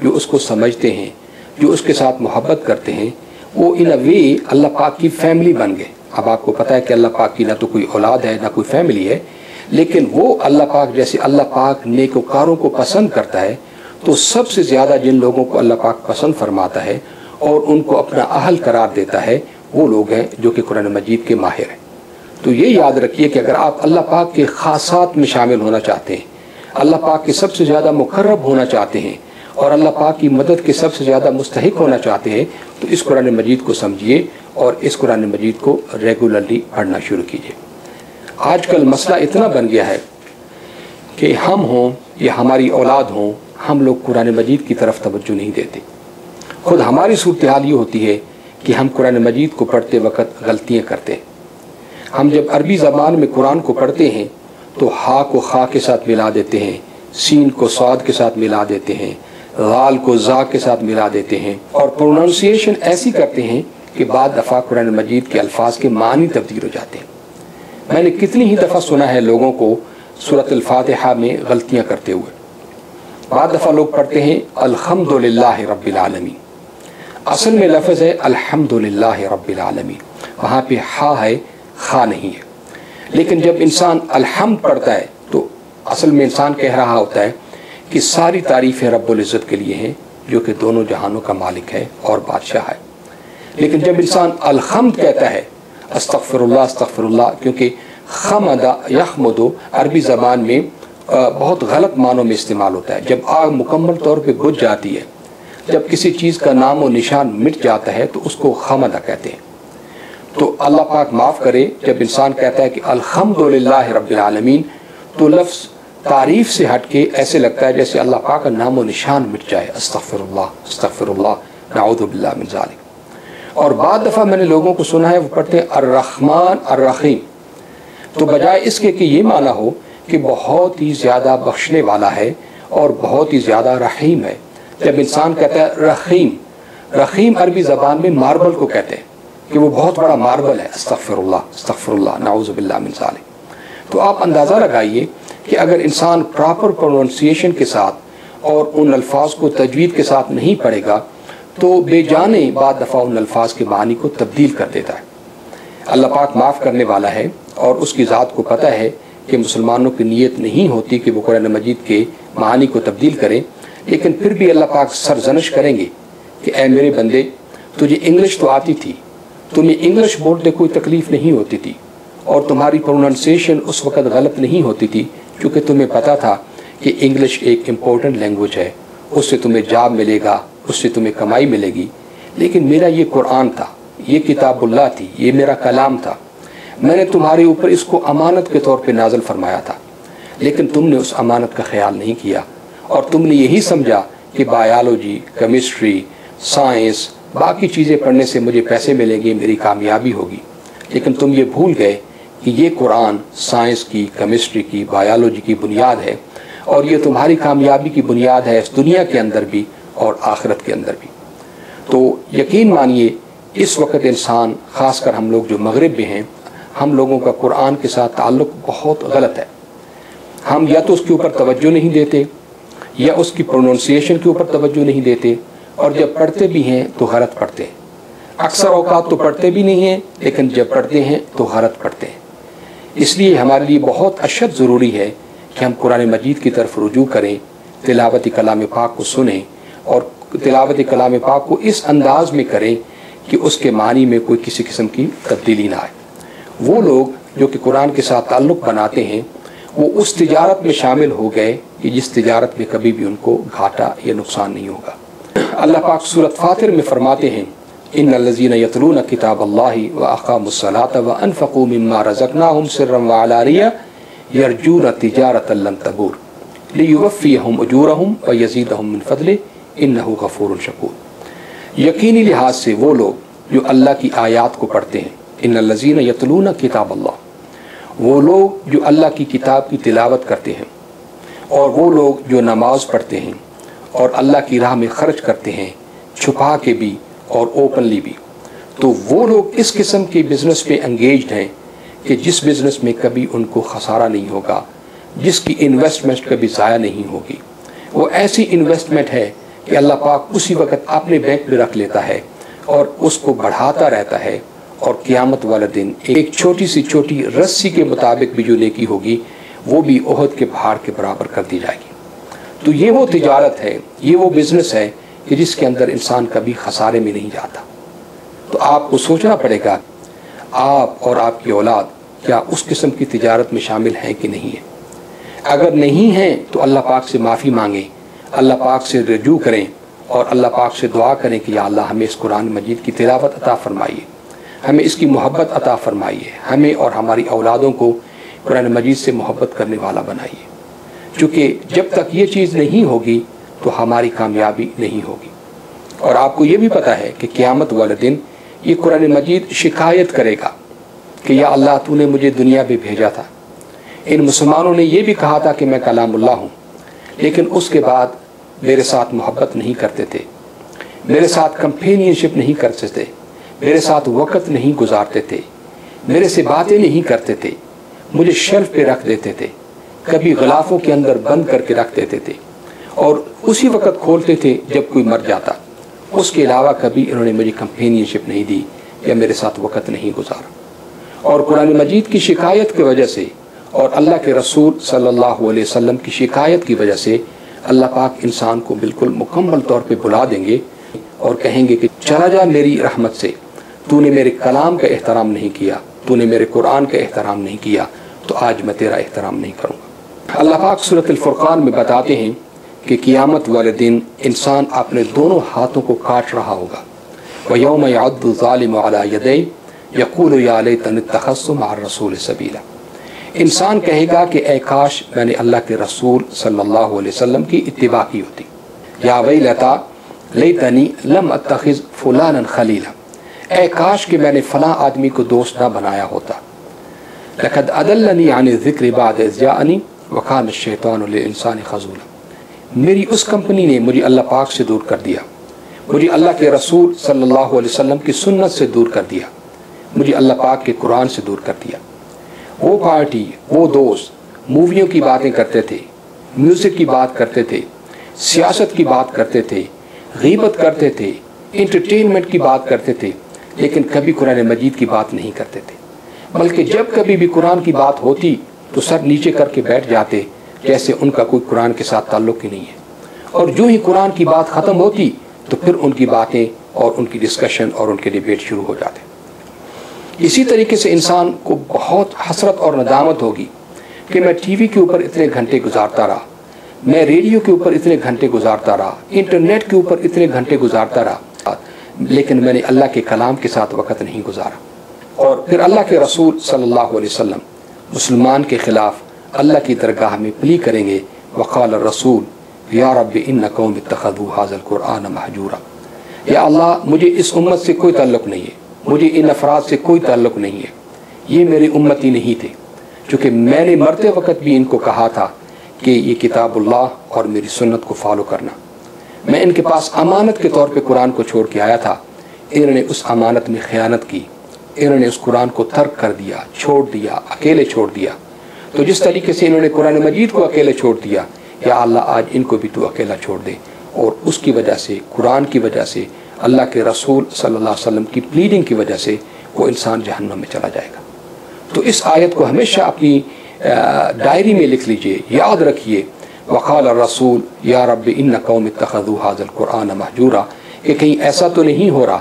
جو اس کو سمجھتے ہیں, جو اس کے ساتھ محبت کرتے ہیں, وہ ان وے اللہ پاک کی فیملی بن گئے. اب آپ کو پتہ ہے کہ اللہ پاک کی نہ تو کوئی اولاد ہے نہ کوئی فیملی ہے, لیکن وہ اللہ پاک جیسے اللہ پاک نیکوکاروں کو پسند کرتا ہے, تو سب سے زیادہ جن لوگوں کو اللہ پاک پسند فرماتا ہے اور ان کو اپنا اہل قرار دیتا ہے وہ لوگ ہیں جو کہ قرآن مجید کے ماہر ہیں. تو یہ یاد رکھیے کہ اگر آپ اللہ پاک کے خاصات میں شامل ہونا چاہتے ہیں, اللہ پاک کے سب سے زیادہ مقرب ہونا چاہتے ہیں اور اللہ پاک کی مدد کے سب سے زیادہ مستحق ہونا چاہتے ہیں, تو اس قرآن مجید کو سمجھیے اور اس قرآن مجید کو ریگولرلی پڑھنا شروع کیجیے. آج کل مسئلہ اتنا بن گیا ہے کہ ہم ہوں یا ہماری اولاد ہوں, ہم لوگ قرآن مجید کی طرف توجہ نہیں دیتے. خود ہماری صورتحال یہ ہوتی ہے کہ ہم قرآن مجید کو پڑھتے وقت غلطیاں کرتے ہیں. ہم جب عربی زبان میں قرآن کو پڑھتے ہیں تو ہا کو خا کے ساتھ ملا دیتے ہیں, سین کو صاد کے ساتھ ملا دیتے ہیں, غال کو زا کے ساتھ ملا دیتے ہیں, اور پروننسیشن ایسی کرتے ہیں کہ بعد دفعہ قرآن مجید کے الفاظ کے معنی تبدیل ہو جاتے ہیں. میں نے کتنی ہی دفعہ سنا ہے لوگوں کو سورۃ الفاتحہ میں غلطیاں کرتے ہوئے. بعد دفعہ لوگ پڑھتے ہیں الحمدللہ رب العالمین, اصل میں لفظ ہے الحمدللہ رب العالمین, وہاں پہ ہا ہے, خا نہیں ہے. لیکن جب انسان الحمد پڑھتا ہے تو اصل میں انسان کہہ رہا ہوتا ہے کہ ساری تعریفیں رب العزت کے لیے ہیں جو کہ دونوں جہانوں کا مالک ہے اور بادشاہ ہے. لیکن جب انسان الحمد کہتا ہے, استغفر اللہ, کیونکہ خمد یخمد عربی زبان میں بہت غلط معنوں میں استعمال ہوتا ہے. جب آگ مکمل طور پہ بجھ جاتی ہے, جب کسی چیز کا نام و نشان مٹ جاتا ہے تو اس کو خمدہ کہتے ہیں. تو اللہ پاک معاف کرے, جب انسان کہتا ہے کہ الحمدللہ رب العالمین تو لفظ تعریف سے ہٹ کے ایسے لگتا ہے جیسے اللہ پاک کا نام و نشان مٹ جائے. استغفر اللہ نعوذ باللہ من ذالک. اور بعد دفعہ میں نے لوگوں کو سنا ہے وہ پڑھتے ہیں الرحمن الرحیم, تو بجائے اس کے کہ یہ معنی ہو کہ بہت ہی زیادہ بخشنے والا ہے اور بہت ہی زیادہ رحیم ہے, جب انسان کہتا ہے رحیم, رحیم عربی زبان میں ماربل کو کہتے ہیں کہ وہ بہت بڑا ماربل ہے. استغفر اللہ نعوذ باللہ من ذالک. تو آپ اندازہ لگائیے کہ اگر انسان پراپر پروننسیشن کے ساتھ اور ان الفاظ کو تجوید کے ساتھ نہیں پڑھے گا تو بے جانے بعد دفعہ ان الفاظ کے معنی کو تبدیل کر دیتا ہے. اللہ پاک معاف کرنے والا ہے اور اس کی ذات کو پتہ ہے کہ مسلمانوں کی نیت نہیں ہوتی کہ وہ قرآن مجید کے معانی کو تبدیل کریں, لیکن پھر بھی اللہ پاک سرزنش کریں گے کہ اے میرے بندے, تجھے انگلش تو آتی تھی, تمہیں انگلش بولتے کوئی تکلیف نہیں ہوتی تھی, اور تمہاری پروننسیشن اس وقت غلط نہیں ہوتی تھی کیونکہ تمہیں پتا تھا کہ انگلش ایک امپورٹنٹ لینگویج ہے, اس سے تمہیں جاب ملے گا, اس سے تمہیں کمائی ملے گی. لیکن میرا یہ قرآن تھا, یہ کتاب اللہ تھی, یہ میرا کلام تھا, میں نے تمہارے اوپر اس کو امانت کے طور پہ نازل فرمایا تھا, لیکن تم نے اس امانت کا خیال نہیں کیا اور تم نے یہی سمجھا کہ بایولوجی, کیمسٹری, سائنس, باقی چیزیں پڑھنے سے مجھے پیسے ملیں گے, میری کامیابی ہوگی. لیکن تم یہ بھول گئے کہ یہ قرآن سائنس کی, کیمسٹری کی, بایولوجی کی بنیاد ہے, اور یہ تمہاری کامیابی کی بنیاد ہے اس دنیا کے اندر بھی اور آخرت کے اندر بھی. تو یقین مانیے اس وقت انسان, خاص کر ہم لوگ جو مغرب میں ہیں, ہم لوگوں کا قرآن کے ساتھ تعلق بہت غلط ہے. ہم یا تو اس کے اوپر توجہ نہیں دیتے یا اس کی پروننسیشن کے اوپر توجہ نہیں دیتے, اور جب پڑھتے بھی ہیں تو غلط پڑھتے ہیں. اکثر اوقات تو پڑھتے بھی نہیں ہیں لیکن جب پڑھتے ہیں تو غلط پڑھتے ہیں. اس لیے ہمارے لیے بہت اشد ضروری ہے کہ ہم قرآن مجید کی طرف رجوع کریں, تلاوت کلام پاک کو سنیں اور تلاوت کلام پاک کو اس انداز میں کریں کہ اس کے معنی میں کوئی کسی قسم کی تبدیلی نہ آئے. وہ لوگ جو کہ قرآن کے ساتھ تعلق بناتے ہیں وہ اس تجارت میں شامل ہو گئے کہ جس تجارت میں کبھی بھی ان کو گھاٹا یا نقصان نہیں ہوگا. اللہ پاک سورۃ فاطر میں فرماتے ہیں ان الذین یتلون کتاب اللہ واقاموا الصلاۃ وانفقوا مما رزقناہم سرا وعلانیہ یرجون تجارۃ لن تبور لیوفیہم اجورہم ویزیدہم من فضلہ انہ غفور شکور. یقینی لحاظ سے وہ لوگ جو اللہ کی آیات کو پڑھتے ہیں, ان الذین یتلون کتاب اللہ, وہ لوگ جو اللہ کی کتاب کی تلاوت کرتے ہیں, اور وہ لوگ جو نماز پڑھتے ہیں اور اللہ کی راہ میں خرچ کرتے ہیں, چھپا کے بھی اور اوپنلی بھی, تو وہ لوگ اس قسم کے بزنس پہ انگیجڈ ہیں کہ جس بزنس میں کبھی ان کو خسارہ نہیں ہوگا, جس کی انویسٹمنٹ کبھی ضائع نہیں ہوگی. وہ ایسی انویسٹمنٹ ہے کہ اللہ پاک اسی وقت اپنے بینک میں رکھ لیتا ہے اور اس کو بڑھاتا رہتا ہے، اور قیامت والا دن ایک چھوٹی سی چھوٹی رسی کے مطابق بھی جو نیکی ہوگی وہ بھی احد کے پہاڑ کے برابر کر دی جائے گی۔ تو یہ وہ تجارت ہے، یہ وہ بزنس ہے کہ جس کے اندر انسان کبھی خسارے میں نہیں جاتا۔ تو آپ کو سوچنا پڑے گا آپ اور آپ کی اولاد کیا اس قسم کی تجارت میں شامل ہیں کہ نہیں ہیں۔ اگر نہیں ہیں تو اللہ پاک سے معافی مانگیں، اللہ پاک سے رجوع کریں اور اللہ پاک سے دعا کریں کہ یا اللہ ہمیں اس قرآن مجید کی تلاوت عطا فرمائیے، ہمیں اس کی محبت عطا فرمائیے، ہمیں اور ہماری اولادوں کو قرآن مجید سے محبت کرنے والا بنائیے، چونکہ جب تک یہ چیز نہیں ہوگی تو ہماری کامیابی نہیں ہوگی۔ اور آپ کو یہ بھی پتہ ہے کہ قیامت والے دن یہ قرآن مجید شکایت کرے گا کہ یا اللہ تو نے مجھے دنیا میں بھیجا تھا، ان مسلمانوں نے یہ بھی کہا تھا کہ میں کلام اللہ ہوں، لیکن اس کے بعد میرے ساتھ محبت نہیں کرتے تھے، میرے ساتھ کمپینین شپ نہیں کرتے تھے، میرے ساتھ وقت نہیں گزارتے تھے، میرے سے باتیں نہیں کرتے تھے، مجھے شیلف پہ رکھ دیتے تھے، کبھی غلافوں کے اندر بند کر کے رکھ دیتے تھے اور اسی وقت کھولتے تھے جب کوئی مر جاتا، اس کے علاوہ کبھی انہوں نے مجھے کمپینین شپ نہیں دی یا میرے ساتھ وقت نہیں گزارا۔ اور قرآن مجید کی شکایت کی وجہ سے اور اللہ کے رسول صلی اللہ علیہ وسلم کی شکایت کی وجہ سے اللہ پاک انسان کو بالکل مکمل طور پہ بلا دیں گے اور کہیں گے کہ چلا جا میری رحمت سے، تو نے میرے کلام کا احترام نہیں کیا، تو نے میرے قرآن کا احترام نہیں کیا، تو آج میں تیرا احترام نہیں کروں گا۔ اللہ پاک سورۃ الفرقان میں بتاتے ہیں کہ قیامت والے دن انسان اپنے دونوں ہاتھوں کو کاٹ رہا ہوگا۔ وَيَوْمَ يَعُضُّ الظَّالِمُ عَلَى يَدَيْهِ يَقُولُ يَا لَيْتَنِي اتَّخَذْتُ مَعَ الرَّسُولِ سَبِيلًا۔ انسان کہے گا کہ اے کاش میں نے اللہ کے رسول صلی اللہ علیہ وسلم کی اتباع کی ہوتی، یا ویلتا لیتنی لم اتخذ فلانا خلیلا، اے کاش کہ میں نے فلاں آدمی کو دوست نہ بنایا ہوتا، لقد اضلنی عن الذکر بعد اذ جاءنی وکان الشیطان للانسان خذولا، میری اس کمپنی نے مجھے اللہ پاک سے دور کر دیا، مجھے اللہ کے رسول صلی اللہ علیہ وسلم کی سنت سے دور کر دیا، مجھے اللہ پاک کے قرآن سے دور کر دیا۔ وہ پارٹی، وہ دوست موویوں کی باتیں کرتے تھے، میوزک کی بات کرتے تھے، سیاست کی بات کرتے تھے، غیبت کرتے تھے، انٹرٹینمنٹ کی بات کرتے تھے، لیکن کبھی قرآن مجید کی بات نہیں کرتے تھے، بلکہ جب کبھی بھی قرآن کی بات ہوتی تو سر نیچے کر کے بیٹھ جاتے جیسے ان کا کوئی قرآن کے ساتھ تعلق ہی نہیں ہے، اور جو ہی قرآن کی بات ختم ہوتی تو پھر ان کی باتیں اور ان کی ڈسکشن اور ان کے ڈیبیٹ شروع ہو جاتے۔ اسی طریقے سے انسان کو بہت حسرت اور ندامت ہوگی کہ میں ٹی وی کے اوپر اتنے گھنٹے گزارتا رہا، میں ریڈیو کے اوپر اتنے گھنٹے گزارتا رہا، انٹرنیٹ کے اوپر اتنے گھنٹے گزارتا رہا، لیکن میں نے اللہ کے کلام کے ساتھ وقت نہیں گزارا۔ اور پھر اللہ کے رسول صلی اللہ علیہ وسلم مسلمان کے خلاف اللہ کی درگاہ میں پلی کریں گے، وقال الرسول یا رب ان قوم اتخذوا هذا القرآن مہجورا، یا اللہ مجھے اس امت سے کوئی تعلق نہیں ہے، مجھے ان افراد سے کوئی تعلق نہیں ہے، یہ میرے امتی نہیں تھے، چونکہ میں نے مرتے وقت بھی ان کو کہا تھا کہ یہ کتاب اللہ اور میری سنت کو فالو کرنا، میں ان کے پاس امانت کے طور پہ قرآن کو چھوڑ کے آیا تھا، انہوں نے اس امانت میں خیانت کی، انہوں نے اس قرآن کو ترک کر دیا، چھوڑ دیا، اکیلے چھوڑ دیا۔ تو جس طریقے سے انہوں نے قرآن مجید کو اکیلے چھوڑ دیا، یا اللہ آج ان کو بھی تو اکیلا چھوڑ دے، اور اس کی وجہ سے، قرآن کی وجہ سے، اللہ کے رسول صلی اللہ علیہ وسلم کی پلیڈنگ کی وجہ سے وہ انسان جہنم میں چلا جائے گا۔ تو اس آیت کو ہمیشہ اپنی ڈائری میں لکھ لیجئے، یاد رکھیے، وقال الرسول یا رب ان قوم اتخذوا هذا القرآن مہجورا، کہ کہیں ایسا تو نہیں ہو رہا